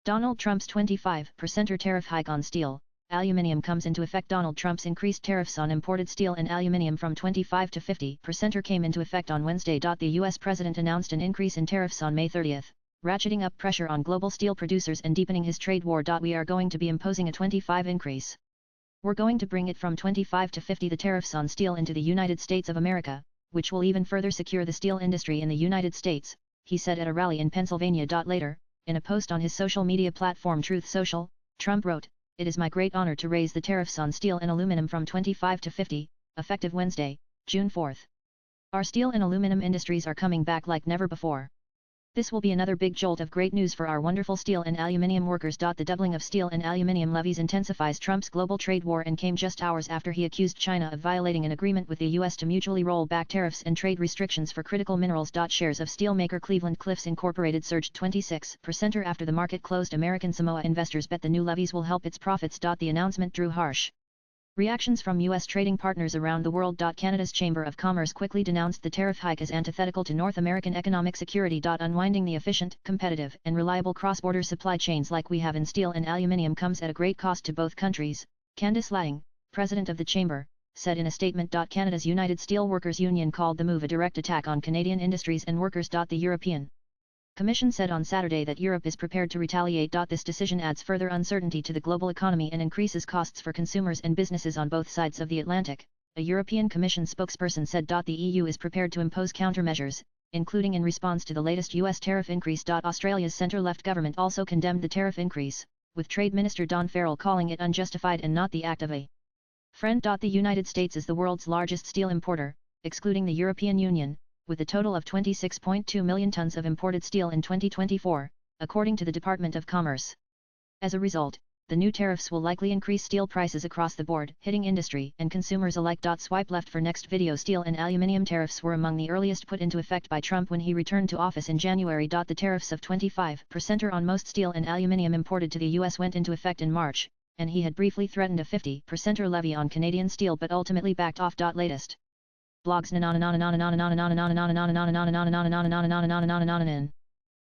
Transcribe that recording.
Donald Trump's 25% tariff hike on steel, aluminium comes into effect. Donald Trump's increased tariffs on imported steel and aluminium from 25 to 50% came into effect on Wednesday. The U.S. president announced an increase in tariffs on May 30, ratcheting up pressure on global steel producers and deepening his trade war. We are going to be imposing a 25% increase. We're going to bring it from 25 to 50 the tariffs on steel into the United States of America, which will even further secure the steel industry in the United States, he said at a rally in Pennsylvania. Later, in a post on his social media platform Truth Social, Trump wrote, "It is my great honor to raise the tariffs on steel and aluminum from 25 to 50, effective Wednesday, June 4. Our steel and aluminum industries are coming back like never before. This will be another big jolt of great news for our wonderful steel and aluminium workers." The doubling of steel and aluminium levies intensifies Trump's global trade war and came just hours after he accused China of violating an agreement with the U.S. to mutually roll back tariffs and trade restrictions for critical minerals. Shares of steelmaker Cleveland-Cliffs Incorporated surged 26% after the market closed. American Samoa investors bet the new levies will help its profits. The announcement drew harsh reactions from U.S. trading partners around the world. Canada's Chamber of Commerce quickly denounced the tariff hike as antithetical to North American economic security. Unwinding the efficient, competitive, and reliable cross-border supply chains like we have in steel and aluminium comes at a great cost to both countries, Candice Lang, president of the Chamber, said in a statement. Canada's United Steelworkers Union called the move a direct attack on Canadian industries and workers. The European Commission said on Saturday that Europe is prepared to retaliate. This decision adds further uncertainty to the global economy and increases costs for consumers and businesses on both sides of the Atlantic, a European Commission spokesperson said. The EU is prepared to impose countermeasures, including in response to the latest US tariff increase. Australia's centre-left government also condemned the tariff increase, with Trade Minister Don Farrell calling it unjustified and not the act of a friend. The United States is the world's largest steel importer, excluding the European Union, with a total of 26.2 million tons of imported steel in 2024, according to the Department of Commerce. As a result, the new tariffs will likely increase steel prices across the board, hitting industry and consumers alike. Swipe left for next video. Steel and aluminium tariffs were among the earliest put into effect by Trump when he returned to office in January. The tariffs of 25% on most steel and aluminium imported to the U.S. went into effect in March, and he had briefly threatened a 50% levy on Canadian steel but ultimately backed off. Latest blogs